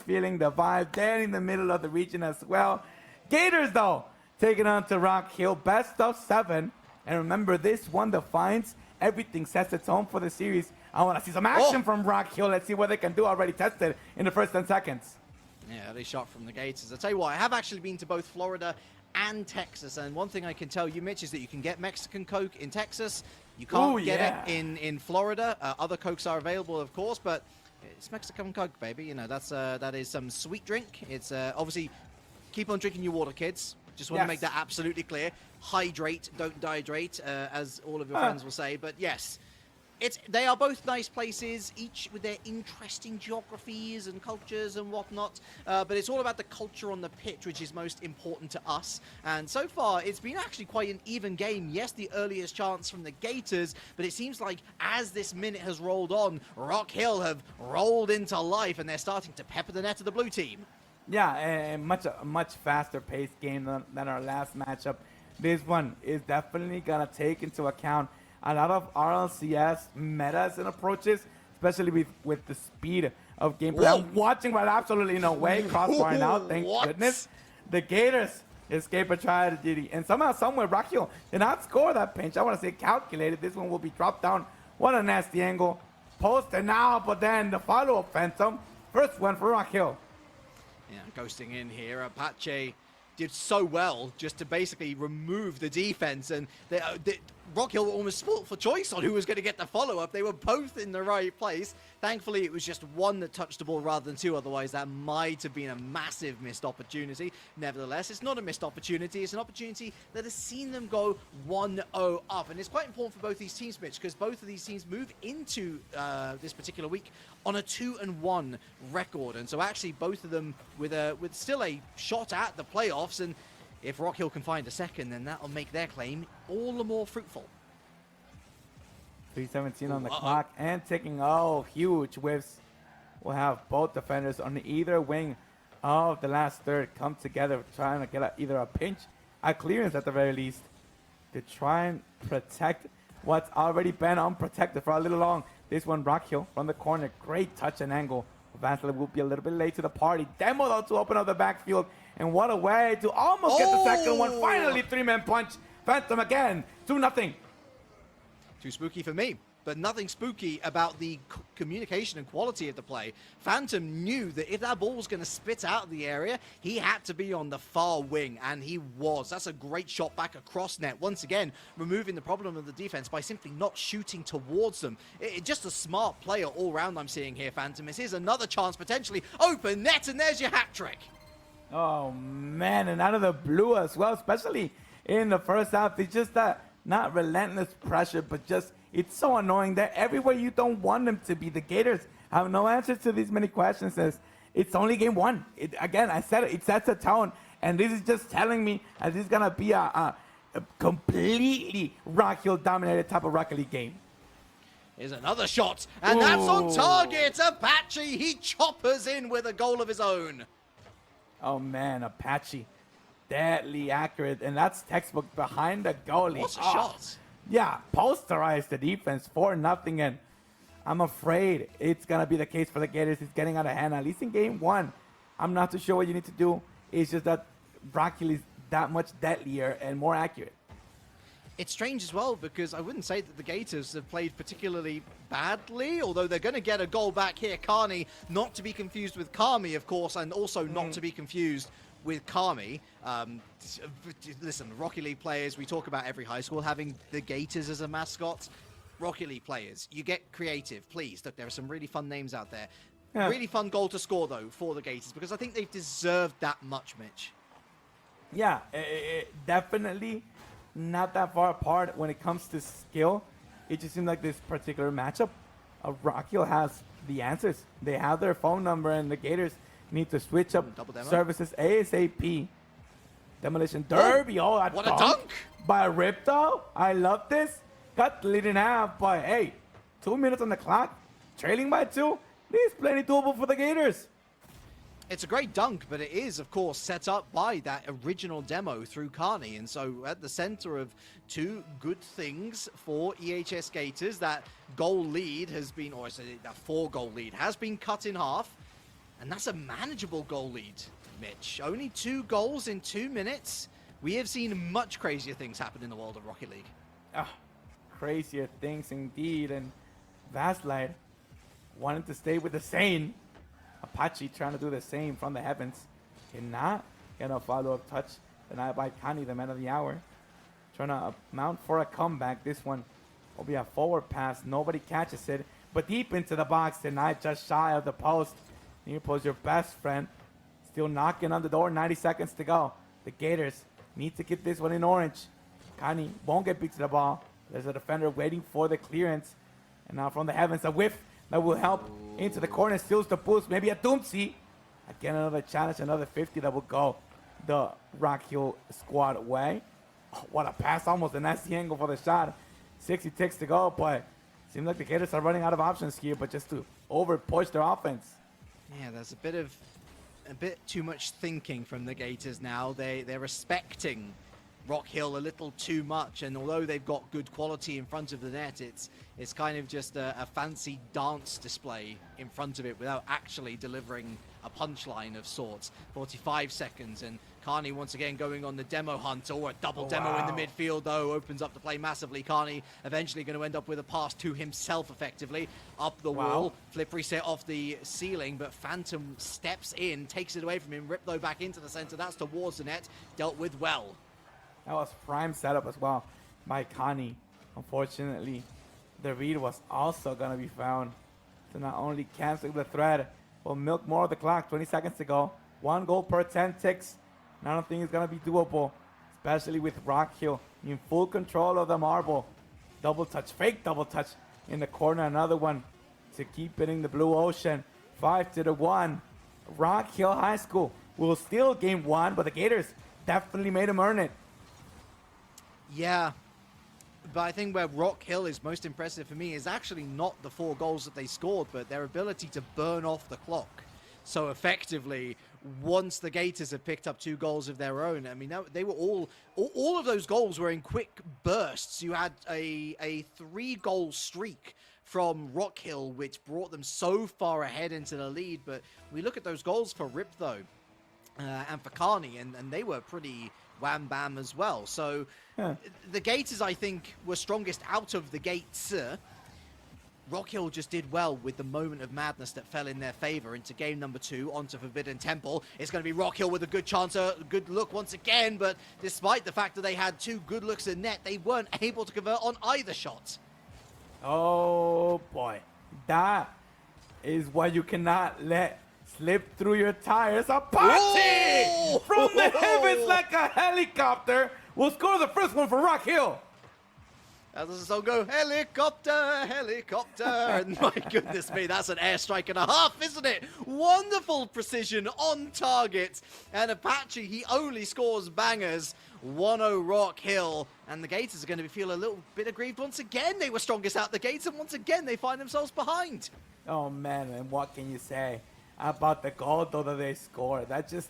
feeling the vibe there in the middle of the region as well. Gators, though, taking on to Rock Hill, best of 7. And remember, this one defines everything, sets its tone for the series. I want to see some action from Rock Hill. Let's see what they can do. Already tested in the first 10 seconds. Yeah, they shot from the Gators. I'll tell you what, I have actually been to both Florida and Texas, and one thing I can tell you, Mitch, is that you can get Mexican Coke in Texas. You can't get it in Florida. Other Cokes are available, of course, but it's Mexican Coke, baby. You know, that is some sweet drink. It's obviously, keep on drinking your water, kids. Just want to make that absolutely clear. Hydrate, don't dehydrate, as all of your friends will say. But yes, they are both nice places, each with their interesting geographies and cultures and whatnot. But it's all about the culture on the pitch, which is most important to us. And so far, it's been actually quite an even game. Yes, the earliest chance from the Gators, but it seems like as this minute has rolled on, Rock Hill have rolled into life, and they're starting to pepper the net of the blue team. Yeah, and much faster paced game than our last matchup. This one is definitely going to take into account a lot of RLCS metas and approaches, especially with the speed of gameplay. I'm watching, but absolutely no way. Crossbarring out, thank goodness. The Gators escape a tragedy, and somehow, somewhere, Rock Hill did not score that pinch. I want to say calculated. This one will be dropped down. What a nasty angle. Posted now, but then the follow-up Phantom. First one for Rock Hill. Yeah, ghosting in here. Apache did so well just to basically remove the defense, and Rock Hill were almost sport for choice on who was going to get the follow-up. They were both in the right place. Thankfully, it was just one that touched the ball rather than two. Otherwise, that might have been a massive missed opportunity. Nevertheless, it's not a missed opportunity. It's an opportunity that has seen them go 1-0 up. And it's quite important for both these teams, Mitch, because both of these teams move into this particular week on a 2-1 record. And so actually both of them with still a shot at the playoffs. And if Rock Hill can find a second, then that'll make their claim all the more fruitful. 3:17 on the clock and taking huge whiffs. We'll have both defenders on either wing of the last third come together, trying to get either a pinch, a clearance at the very least, to try and protect what's already been unprotected for a little long. This one, Rock Hill from the corner, great touch and angle. Vansler will be a little bit late to the party. Demo, though, to open up the backfield. And what a way to almost get the second one. Finally, three-man punch. Phantom again, 2-0. Too spooky for me, but nothing spooky about the communication and quality of the play. Phantom knew that if that ball was going to spit out of the area, he had to be on the far wing, and he was. That's a great shot back across net. Once again, removing the problem of the defense by simply not shooting towards them. Just a smart player all round I'm seeing here, Phantom. This is another chance, potentially. Open net, and there's your hat trick. Oh, man, and out of the blue as well, especially in the first half. It's just that not relentless pressure, but just it's so annoying that everywhere you don't want them to be. The Gators have no answers to these many questions. It's only game one. Again, I said it sets a tone, and this is just telling me that this is going to be a completely Rock Hill dominated type of Rocket League game. Here's another shot, and that's on target. Apache, he choppers in with a goal of his own. Oh, man, Apache. Deadly accurate, and that's textbook behind the goalie. What's a shot? Yeah, posterized the defense 4-0, and I'm afraid it's going to be the case for the Gators. It's getting out of hand, at least in game one. I'm not too sure what you need to do. It's just that Rock Hill is that much deadlier and more accurate. It's strange as well, because I wouldn't say that the Gators have played particularly badly, although they're going to get a goal back here. Carney, not to be confused with Kami, of course, and also not to be confused with Kami. Listen, Rocket League players, we talk about every high school having the Gators as a mascot. Rocket League players, you get creative, please. Look, there are some really fun names out there. Yeah. Really fun goal to score, though, for the Gators, because I think they've deserved that much, Mitch. Yeah, definitely not that far apart when it comes to skill. It just seems like this particular matchup, Rock Hill has the answers. They have their phone number, and the Gators need to switch up services ASAP. Demolition Derby. Oh, what a dunk by Ripto. I love this. Cut the lead in half, but hey, 2 minutes on the clock, trailing by 2. This is plenty doable for the Gators. It's a great dunk, but it is, of course, set up by that original demo through Carney. And so at the center of two good things for EHS Gators, that goal lead has been, or I said that 4-goal lead has been cut in half. And that's a manageable goal lead, Mitch. Only 2 goals in 2 minutes. We have seen much crazier things happen in the world of Rocket League. Crazier things indeed. And Vastlight wanted to stay with the same. Apache trying to do the same from the heavens. Cannot get a follow-up touch denied by Kani, the man of the hour. Trying to mount for a comeback. This one will be a forward pass. Nobody catches it. But deep into the box, denied just shy of the post. Near post, your best friend. Still knocking on the door. 90 seconds to go. The Gators need to get this one in orange. Kani won't get beat to the ball. There's a defender waiting for the clearance. And now from the heavens, a whiff that will help into the corner. Steals the boost. Maybe a Doomsy. Again, another challenge. Another 50 that will go the Rock Hill squad way. Oh, what a pass. Almost a nasty angle for the shot. 60 ticks to go, but seems like the Gators are running out of options here, but just to over-push their offense. Yeah, there's a bit too much thinking from the Gators now. They're respecting Rock Hill a little too much, and although they've got good quality in front of the net, it's kind of just a fancy dance display in front of it without actually delivering a punchline of sorts. 45 seconds, and Carney once again going on the demo hunt, or a double demo in the midfield though, opens up the play massively. Carney eventually going to end up with a pass to himself effectively, up the wall, flip reset off the ceiling, but Phantom steps in, takes it away from him, rip though back into the center, that's towards the net, dealt with well. That was prime setup as well by Connie. Unfortunately, the read was also going to be found to not only cancel the thread, but milk more of the clock. 20 seconds to go. 1 goal per 10 ticks. And I don't think it's going to be doable, especially with Rock Hill in full control of the marble. Double touch, fake double touch in the corner. Another one to keep it in the blue ocean. 5-1. Rock Hill High School will steal game 1, but the Gators definitely made them earn it. Yeah, but I think where Rock Hill is most impressive for me is actually not the 4 goals that they scored, but their ability to burn off the clock. So effectively, once the Gators have picked up 2 goals of their own, I mean, they were all of those goals were in quick bursts. You had a 3-goal streak from Rock Hill, which brought them so far ahead into the lead. But we look at those goals for Rip, though, and for Carney, and they were pretty wham-bam as well. So the Gators, I think, were strongest out of the gates. Rock Hill just did well with the moment of madness that fell in their favor into game number 2, onto Forbidden Temple. It's going to be Rock Hill with a good chance, a good look once again, but despite the fact that they had 2 good looks in net, they weren't able to convert on either shot. Oh boy, that is what you cannot let slip through your tires. Apache from the heavens like a helicopter will score the first one for Rock Hill. How does the song go? Helicopter, helicopter. And my goodness me, that's an airstrike and a half, isn't it? Wonderful precision on target. And Apache, he only scores bangers. 1-0 Rock Hill. And the Gators are going to feel a little bit aggrieved once again. They were strongest out the gates, and once again, they find themselves behind. Oh man, and what can you say about the goal though that they scored? That just,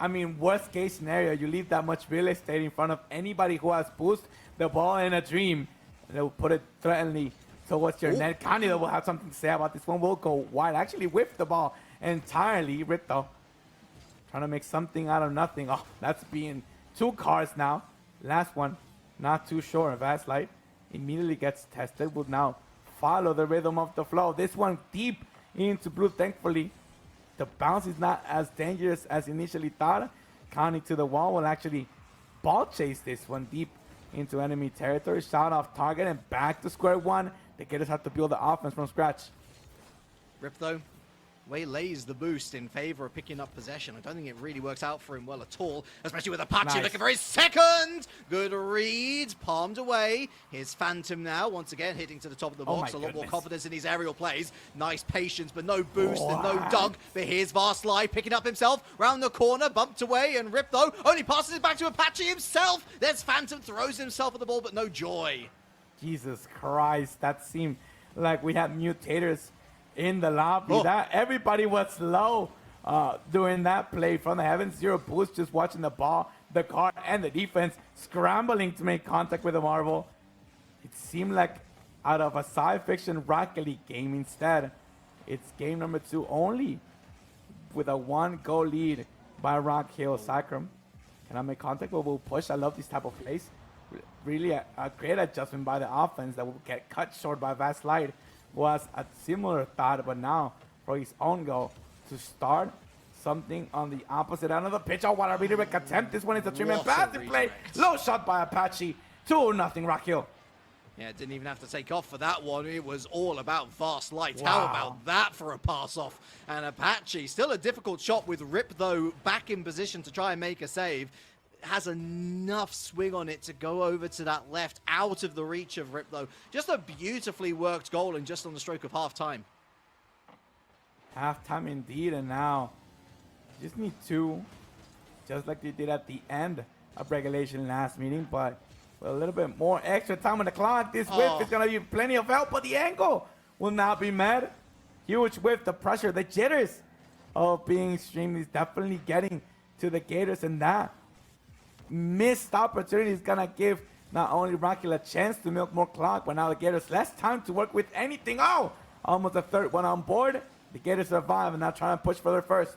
I mean, worst case scenario, you leave that much real estate in front of anybody who has boost the ball in a dream. They'll put it threateningly towards your net. Kanye will have something to say about this one. Will go wide. Actually whiffed the ball entirely. Rito trying to make something out of nothing. Oh, that's being 2 cars now. Last one, not too sure. Vastlight immediately gets tested. Will now follow the rhythm of the flow. This one deep into blue. Thankfully, the bounce is not as dangerous as initially thought. Kanye to the wall will actually ball chase this one deep into enemy territory. Shot off target and back to square one. The Gators have to build the offense from scratch. Rip, though, waylays the boost in favor of picking up possession. I don't think it really works out for him well at all, especially with Apache looking for his second. Good read, palmed away. Here's Phantom now, once again hitting to the top of the box. A lot more confidence in his aerial plays. Nice patience, but no boost and no dunk. But here's Vastlight picking up himself, round the corner, bumped away, and Rip, though, only passes it back to Apache himself. There's Phantom, throws himself at the ball, but no joy. Jesus Christ, that seemed like we had mutators in the lobby. That everybody was low during that play from the heavens. 0 boost, just watching the ball, the car, and the defense scrambling to make contact with the marble. It seemed like out of a sci-fiction Rocket League game, instead, it's game number 2 only. with a 1-goal lead by Rock Hill. Sacrum cannot make contact, but will push. I love these type of plays. Really a great adjustment by the offense that will get cut short by Vast Light. Was a similar thought, but now for his own goal to start something on the opposite end of the pitch. Oh, what a redirect attempt. This one is a 3-man passing play. Low shot by Apache. 2-0 Rock Hill. Yeah, didn't even have to take off for that one. It was all about Fast Light. Wow. How about that for a pass off? And Apache, still a difficult shot with Rip, though, back in position to try and make a save. Has enough swing on it to go over to that left, out of the reach of Rip, though. Just a beautifully worked goal and just on the stroke of half-time. Half-time indeed, and now just need 2, just like they did at the end of regulation last meeting, but with a little bit more extra time on the clock. This whiff is going to be plenty of help, but the angle will not be met. Huge whiff, the pressure, the jitters of being streamed is definitely getting to the Gators, and that missed opportunity is going to give not only Rocky a chance to milk more clock, but now the Gators less time to work with anything. Oh, almost a third one on board. The Gators survive and now trying to push for their first.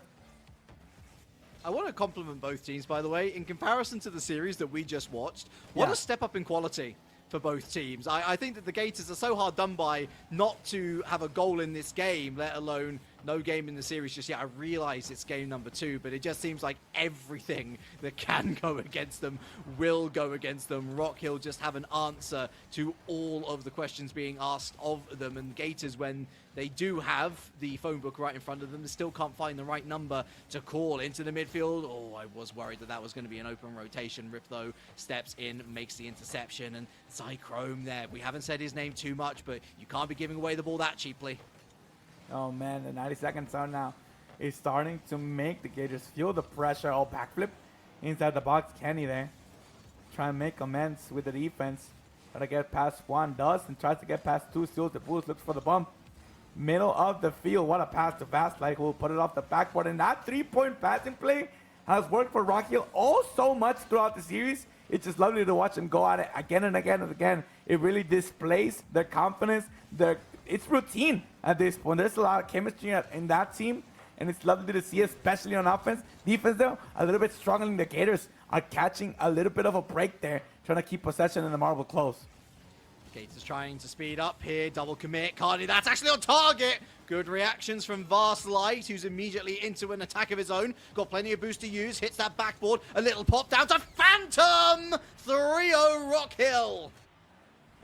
I want to compliment both teams, by the way. In comparison to the series that we just watched, what a step up in quality for both teams. I think that the Gators are so hard done by not to have a goal in this game, let alone no game in the series just yet. I realize it's game number 2, but it just seems like everything that can go against them will go against them. Rock Hill just have an answer to all of the questions being asked of them, and Gators, when they do have the phone book right in front of them, they still can't find the right number to call into the midfield. Oh, I was worried that that was going to be an open rotation. Rip, though, steps in, makes the interception, and Zychrome there. We haven't said his name too much, but you can't be giving away the ball that cheaply. Oh man, the 90-second zone now is starting to make the Gators feel the pressure. Oh, backflip inside the box. Kenny there. Try and make amends with the defense. Try to get past 1, does, and tries to get past 2, steals the boost, looks for the bump. Middle of the field. What a pass to Vast Light, who will put it off the backboard. And that 3-point passing play has worked for Rock Hill so much throughout the series. It's just lovely to watch them go at it again and again and again. It really displays their confidence. It's routine at this point. There's a lot of chemistry in that team, and it's lovely to see, especially on offense. Defense, though, a little bit struggling. The Gators are catching a little bit of a break there, trying to keep possession in the marble close. Gators trying to speed up here, double commit. Cardi, that's actually on target. Good reactions from Vast Light, who's immediately into an attack of his own. Got plenty of boost to use, hits that backboard. A little pop down to Phantom! 3-0 Rock Hill.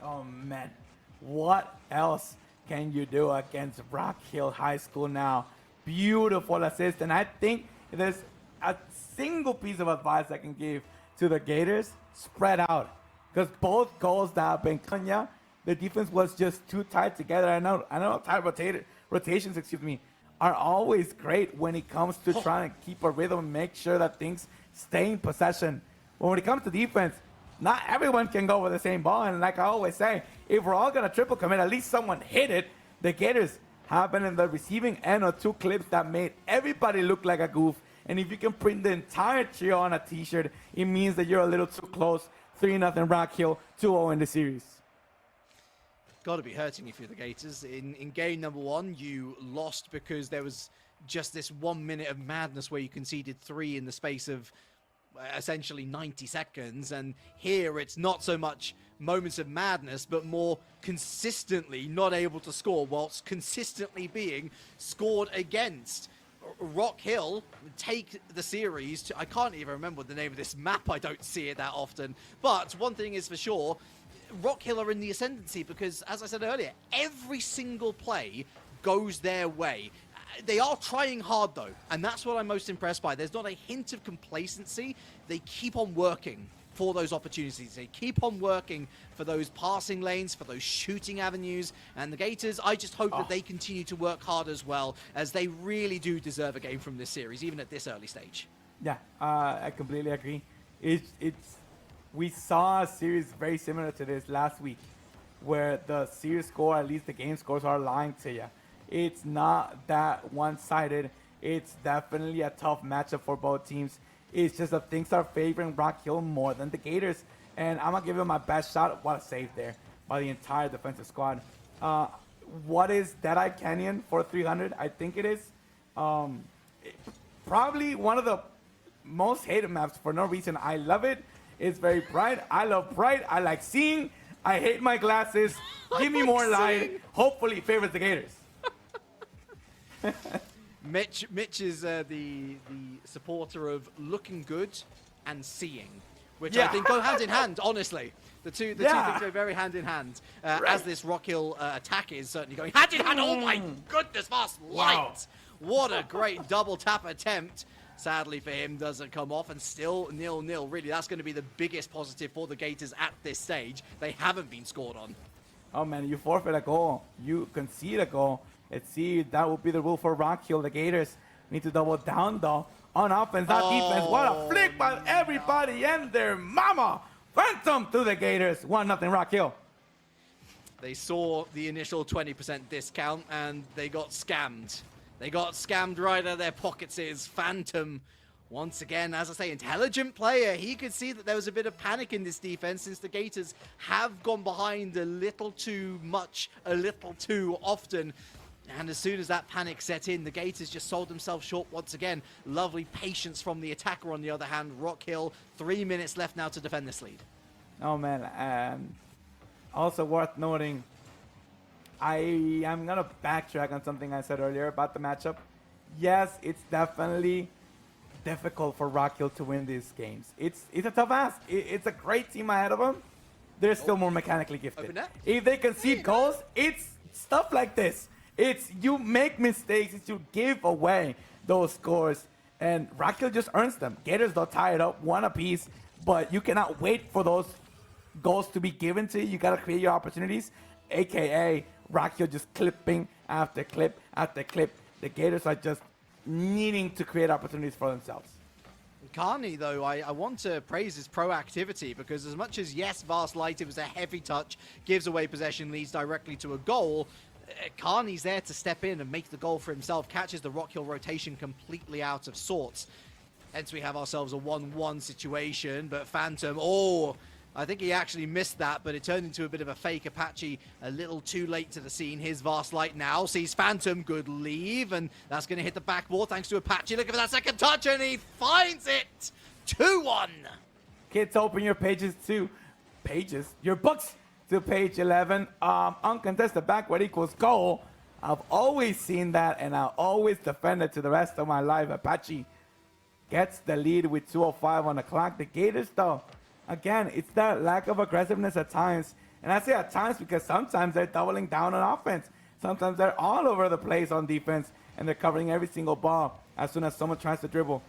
Oh, man. What else can you do against Rock Hill High School now? Beautiful assist, and I think there's a single piece of advice I can give to the Gators. Spread out. Because both goals that have been Kenya, the defense was just too tight together. I know tight rotations, are always great when it comes to trying to keep a rhythm and make sure that things stay in possession. When it comes to defense, not everyone can go with the same ball. And like I always say, if we're all going to triple commit, at least someone hit it. The Gators have been in the receiving end of 2 clips that made everybody look like a goof. And if you can print the entire trio on a t-shirt, it means that you're a little too close. 3-0 Rock Hill, 2-0 in the series. Got to be hurting if you're the Gators. In game number 1, you lost because there was just this 1 minute of madness where you conceded 3 in the space of essentially 90 seconds. And here it's not so much moments of madness, but more consistently not able to score whilst consistently being scored against. Rock Hill take the series to, I can't even remember the name of this map, I don't see it that often, but one thing is for sure, Rock Hill are in the ascendancy because, as I said earlier, every single play goes their way. They are trying hard though, and that's what I'm most impressed by. There's not a hint of complacency. They keep on working for those opportunities. They keep on working for those passing lanes, for those shooting avenues. And the Gators, I just hope that they continue to work hard as well, as they really do deserve a game from this series, even at this early stage. Yeah, I completely agree. We saw a series very similar to this last week, where the series score, at least the game scores, are lying to you. It's not that one-sided. It's definitely a tough matchup for both teams. It's just that things are favoring Rock Hill more than the Gators. And I'm going to give him my best shot. What a save there by the entire defensive squad. What is Deadeye Canyon for 300? I think it is. probably one of the most hated maps for no reason. I love it. It's very bright. I love bright. I like seeing. I hate my glasses. Give me more light. Hopefully it favors the Gators. Mitch is the supporter of looking good and seeing, which Yeah. I think go hand in hand, honestly. The two things go very hand in hand, as this Rock Hill attack is certainly going hand in hand. Oh my goodness, Vast Light! Wow. What a great double tap attempt. Sadly for him, doesn't come off, and still 0-0. Really, that's going to be the biggest positive for the Gators at this stage. They haven't been scored on. Oh man, you forfeit a goal. You concede a goal. Let's see, that would be the rule for Rock Hill. The Gators need to double down though on offense, not defense. What a flick by everybody and their mama. Phantom to the Gators. 1-0 Rock Hill. They saw the initial 20% discount and they got scammed. They got scammed right out of their pockets. Is Phantom. Once again, as I say, intelligent player. He could see that there was a bit of panic in this defense since the Gators have gone behind a little too much, a little too often. And as soon as that panic set in, the Gators just sold themselves short once again. Lovely patience from the attacker on the other hand. Rock Hill, 3 minutes left now to defend this lead. Oh man, also worth noting, I am going to backtrack on something I said earlier about the matchup. Yes, it's definitely difficult for Rock Hill to win these games. It's a tough ask. It's a great team ahead of them. They're still more mechanically gifted. If they concede goals, it's stuff like this. It's you make mistakes, it's you give away those scores, and Rock Hill just earns them. Gators, they'll tie it up, one apiece, but you cannot wait for those goals to be given to you. You got to create your opportunities, a.k.a. Rock Hill just clipping after clip after clip. The Gators are just needing to create opportunities for themselves. Carney, though, I want to praise his proactivity because as much as, yes, Vast Light, it was a heavy touch, gives away possession, leads directly to a goal, Carney's there to step in and make the goal for himself, catches the Rock Hill rotation completely out of sorts. Hence we have ourselves a 1-1 situation, but Phantom, I think he actually missed that, but it turned into a bit of a fake. Apache a little too late to the scene. Here's Vast Light now, sees Phantom, good leave, and that's going to hit the backboard thanks to Apache. Looking for that second touch, and he finds it! 2-1! Kids, open your your books to page 11. Uncontested backward equals goal. I've always seen that, and I'll always defend it to the rest of my life. Apache gets the lead with 2:05 on the clock. The Gators, though, again, it's that lack of aggressiveness at times. And I say at times because sometimes they're doubling down on offense. Sometimes they're all over the place on defense, and they're covering every single ball as soon as someone tries to dribble.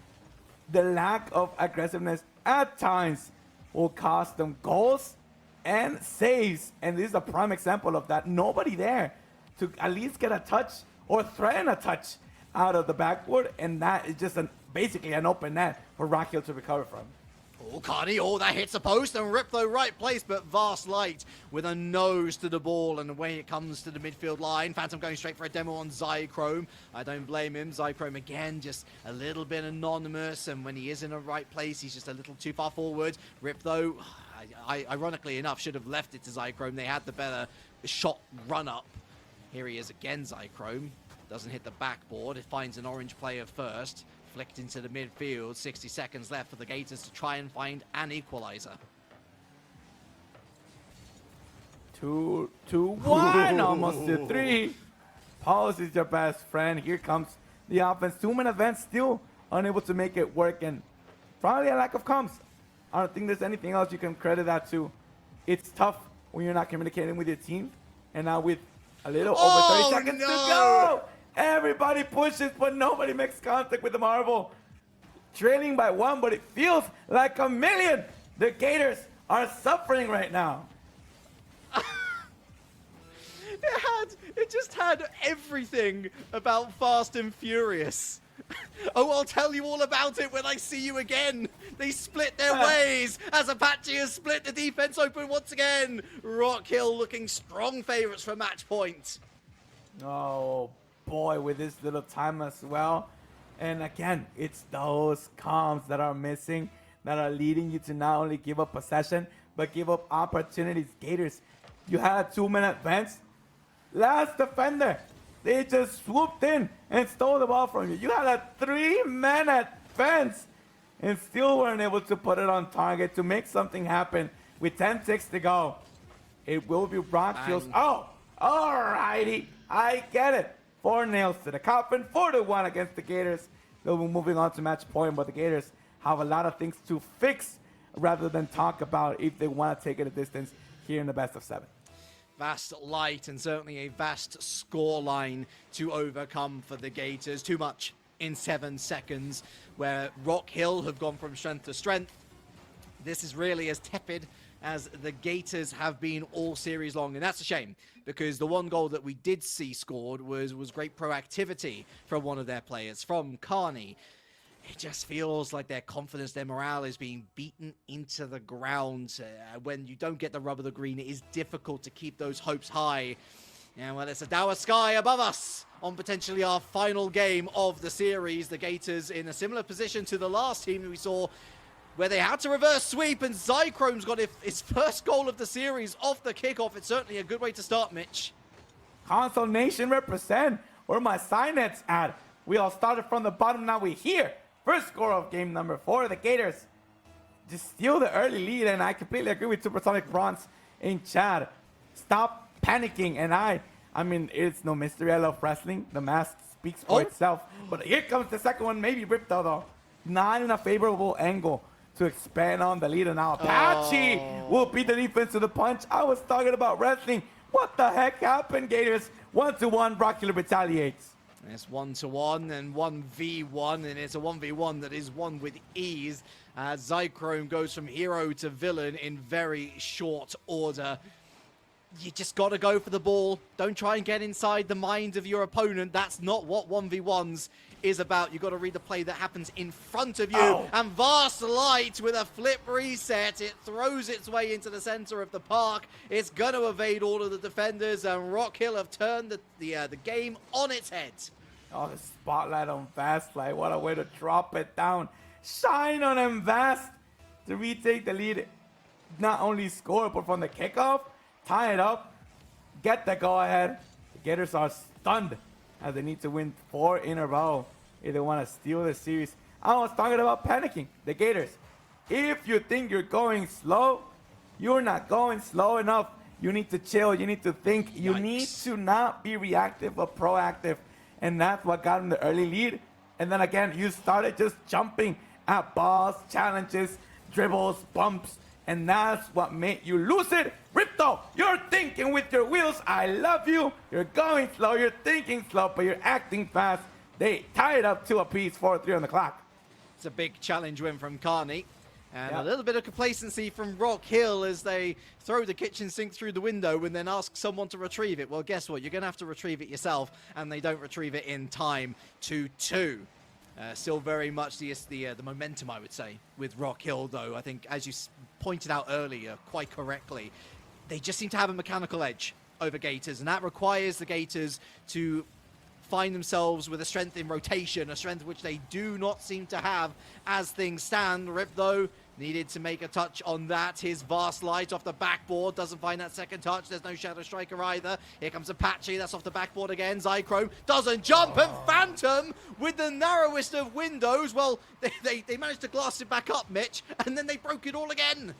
The lack of aggressiveness at times will cost them goals and saves. And this is a prime example of that. Nobody there to at least get a touch or threaten a touch out of the backboard. And that is just basically an open net for Rock Hill to recover from. Oh, Carney, that hits the post and ripped the right place, but Vast Light with a nose to the ball, and away it comes to the midfield line. Phantom going straight for a demo on Zychrome. I don't blame him. Zychrome, again, just a little bit anonymous, and when he is in the right place, he's just a little too far forward. Rip, though, ironically enough, should have left it to Zychrome. They had the better shot run-up. Here he is again, Zychrome. Doesn't hit the backboard. It finds an orange player first. Flicked into the midfield. 60 seconds left for the Gators to try and find an equalizer. 2-1, almost to 3. Pause is your best friend. Here comes the offense. 2-minute advance, still unable to make it work, and probably a lack of comms. I don't think there's anything else you can credit that to. It's tough when you're not communicating with your team, and now with a little over 30 seconds to go. Everybody pushes, but nobody makes contact with the marble. Trailing by 1, but it feels like a million. The Gators are suffering right now. It just had everything about Fast and Furious. I'll tell you all about it when I see you again. They split their ways as Apache has split the defense open once again. Rock Hill looking strong favorites for match point. Oh, boy, with this little time as well. And again, it's those comms that are missing that are leading you to not only give up possession, but give up opportunities. Gators, you had a 2-minute advance. Last defender They just swooped in and stole the ball from you. You had a 3-man defense and still weren't able to put it on target to make something happen with 10-6 to go. It will be Rock Hill's. Oh, alrighty. I get it. 4 nails to the coffin, 4-1 against the Gators. They'll be moving on to match point, but the Gators have a lot of things to fix rather than talk about if they want to take it a distance here in the best of 7. Vast light and certainly a vast score line to overcome for the Gators. Too much in 7 seconds, where Rock Hill have gone from strength to strength. This is really as tepid as the Gators have been all series long, and that's a shame, because the one goal that we did see scored was great proactivity from one of their players, from Carney. It just feels like their confidence, their morale is being beaten into the ground. When you don't get the rub of the green, it is difficult to keep those hopes high. And well, it's a dour sky above us on potentially our final game of the series. The Gators in a similar position to the last team that we saw, where they had to reverse sweep, and Zychrome's got his first goal of the series off the kickoff. It's certainly a good way to start, Mitch. Console Nation represent. Where my signets at? We all started from the bottom, now we're here. First score of game number 4. The Gators just steal the early lead, and I completely agree with Supersonic Bronze in chat. Stop panicking, and I mean, it's no mystery. I love wrestling. The mask speaks for itself. But here comes the second one, maybe Ripto, though. Not in a favorable angle to expand on the lead, and now Apache will beat the defense to the punch. I was talking about wrestling. What the heck happened, Gators? 1-1, Rock Hill retaliates. It's 1-1 and 1v1, and it's a 1v1 that is won with ease, as Zychrome goes from hero to villain in very short order. You just got to go for the ball. Don't try and get inside the mind of your opponent. That's not what 1v1s is about. You've got to read the play that happens in front of you. And Vast Light with a flip reset. It throws its way into the center of the park. It's going to evade all of the defenders, and Rock Hill have turned the game on its head. Oh, the spotlight on Vast Light. What a way to drop it down. Shine on him, Vast, to retake the lead. Not only score, but from the kickoff, tie it up, get the go-ahead. The Gators are stunned as they need to win 4 in a row if they want to steal the series. I was talking about panicking. The Gators, if you think you're going slow, you're not going slow enough. You need to chill. You need to think. You need to not be reactive but proactive. And that's what got them the early lead. And then again, you started just jumping at balls, challenges, dribbles, bumps. And that's what made you lose it. Ripto, you're thinking with your wheels. I love you. You're going slow. You're thinking slow, but you're acting fast. They tie it up 2 apiece, 4-3 on the clock. It's a big challenge win from Carney. And a little bit of complacency from Rock Hill as they throw the kitchen sink through the window and then ask someone to retrieve it. Well, guess what? You're going to have to retrieve it yourself, and they don't retrieve it in time. 2-2. Still very much the momentum, I would say, with Rock Hill, though. I think, as you pointed out earlier, quite correctly, they just seem to have a mechanical edge over Gators, and that requires the Gators to find themselves with a strength in rotation, a strength which they do not seem to have as things stand. Rip, though, needed to make a touch on that. His Vast Light off the backboard doesn't find that second touch. There's no Shadow Striker either. Here comes Apache. That's off the backboard again. Zychrome doesn't jump, and Phantom with the narrowest of windows. Well, they managed to glass it back up, Mitch, and then they broke it all again.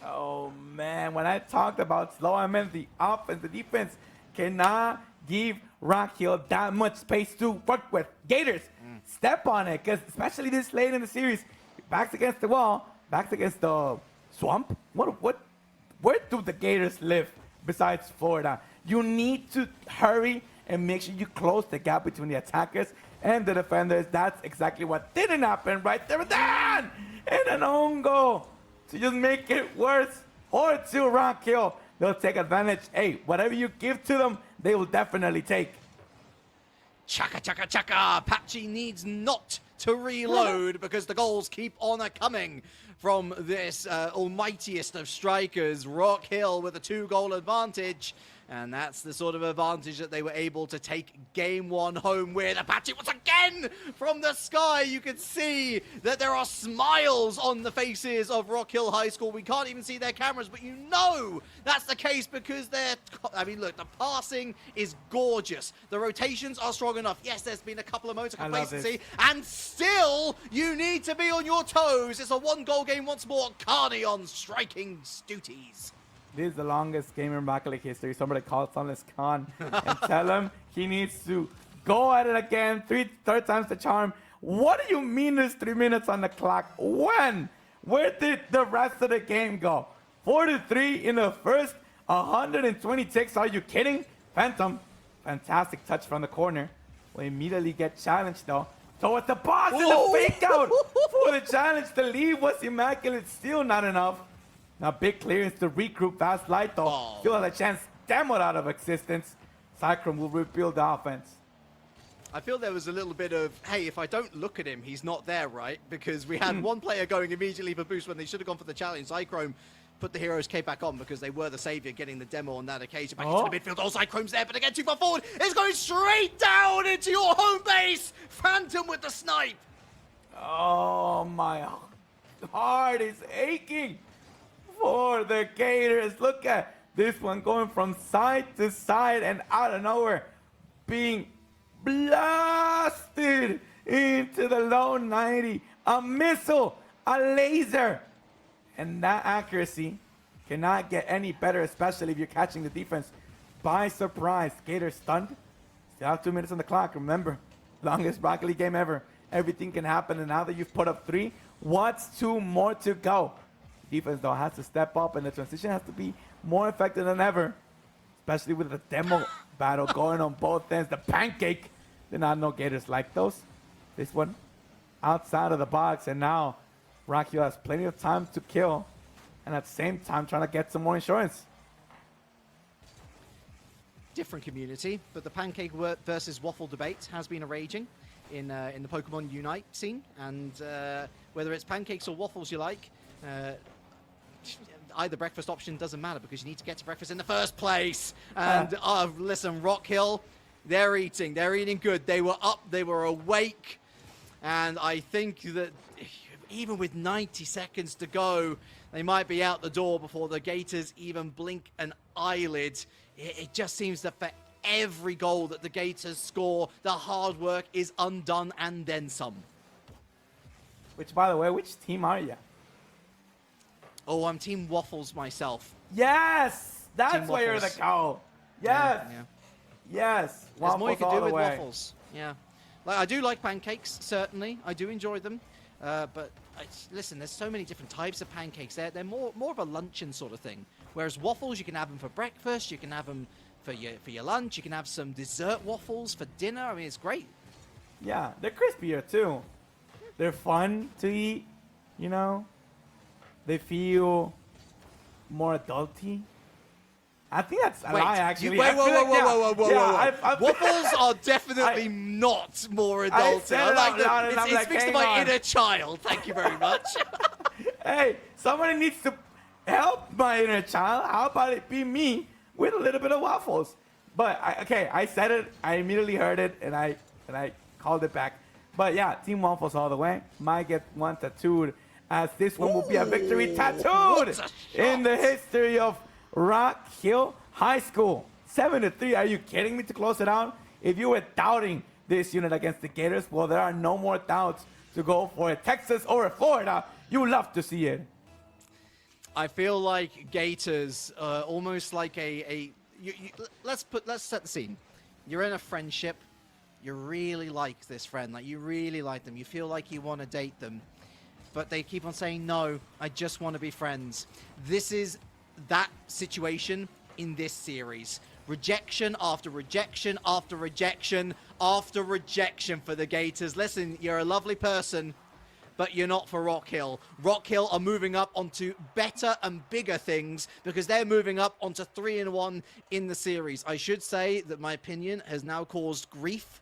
Oh, man. When I talked about slow, I meant the offense. The defense cannot give Rock Hill that much space to work with. Gators, step on it, because especially this late in the series, backs against the wall, backs against the swamp. Where do the Gators live besides Florida? You need to hurry and make sure you close the gap between the attackers and the defenders. That's exactly what didn't happen right there. Then, and an own goal to just make it worse. 4-2 Rock Hill. They'll take advantage. Hey, whatever you give to them, they will definitely take. Chaka, chaka, chaka. Apache needs not to reload because the goals keep on coming from this almightiest of strikers. Rock Hill with a 2-goal advantage. And that's the sort of advantage that they were able to take game 1 home with. Apache once again from the sky. You can see that there are smiles on the faces of Rock Hill High School. We can't even see their cameras, but you know that's the case because I mean, look, the passing is gorgeous. The rotations are strong enough. Yes, there's been a couple of moments of complacency, and still you need to be on your toes. It's a 1-goal game once more. Cardion striking Stooties. This is the longest game in Rocket League history. Somebody call Sunless Khan and tell him he needs to go at it again. Third time's the charm. What do you mean there's 3 minutes on the clock? When? Where did the rest of the game go? 4-3 in the first 120 ticks. Are you kidding? Phantom, fantastic touch from the corner. Will immediately get challenged though. So it's the boss and the fake out for the challenge. The lead was immaculate. Still not enough. Now big clearance to regroup. Fast light though. Still has a chance. Demoed out of existence. Cyclone will rebuild the offense. I feel there was a little bit of, hey, if I don't look at him, he's not there, right? Because we had one player going immediately for boost when they should have gone for the challenge. Cyclone put the hero's cape back on because they were the savior getting the demo on that occasion. Back into the midfield. Oh, Cyclone's there, but again, too far forward. It's going straight down into your home base. Phantom with the snipe. Oh, my heart is aching for the Gators. Look at this one going from side to side and out of nowhere being blasted into the low 90. A missile, a laser. And that accuracy cannot get any better, especially if you're catching the defense by surprise. Gators stunned. Still have 2 minutes on the clock. Remember, longest Rocket League game ever. Everything can happen, and now that you've put up 3, what's 2 more to go? Defense, though, has to step up, and the transition has to be more effective than ever, especially with the demo battle going on both ends. The pancake, did not know Gators like those. This one outside of the box, and now Rock Hill has plenty of time to kill, and at the same time trying to get some more insurance. Different community, but the pancake versus waffle debate has been raging in the Pokemon Unite scene, and whether it's pancakes or waffles you like, either breakfast option doesn't matter because you need to get to breakfast in the first place. And listen, Rock Hill, they're eating good. They were up, they were awake, and I think that even with 90 seconds to go, they might be out the door before the Gators even blink an eyelid. It just seems that for every goal that the Gators score, the hard work is undone and then some. Which, by the way, which team are you? Oh, I'm Team Waffles myself. Yes! That's why you're the cow. Yes! Yeah. Yes! There's more you can do with way. waffles. Yeah. Like, I do like pancakes, certainly. I do enjoy them. But listen, there's so many different types of pancakes. They're more of a luncheon sort of thing. Whereas waffles, you can have them for breakfast, you can have them for your lunch, you can have some dessert waffles for dinner. I mean, it's great. Yeah, they're crispier too. They're fun to eat, you know. They feel more adulty. I think that's a lie, actually. Whoa. Waffles are definitely not more adult. It speaks to my inner child. Thank you very much. Hey, somebody needs to help my inner child. How about it be me with a little bit of waffles? But, I said it. I immediately heard it, and I called it back. But, yeah, Team Waffles all the way. Might get one tattooed, as this one will be a victory tattooed in the history of Rock Hill High School. 7-3. Are you kidding me to close it out? If you were doubting this unit against the Gators, well, there are no more doubts to go for it. Texas over Florida. You love to see it. I feel like Gators, almost like let's set the scene. You're in a friendship. You really like this friend. Like, you really like them. You feel like you want to date them. But they keep on saying, no, I just want to be friends. This is that situation in this series. Rejection after rejection after rejection after rejection for the Gators. Listen, you're a lovely person, but you're not for Rock Hill. Rock Hill are moving up onto better and bigger things because they're moving up onto 3-1 in the series. I should say that my opinion has now caused grief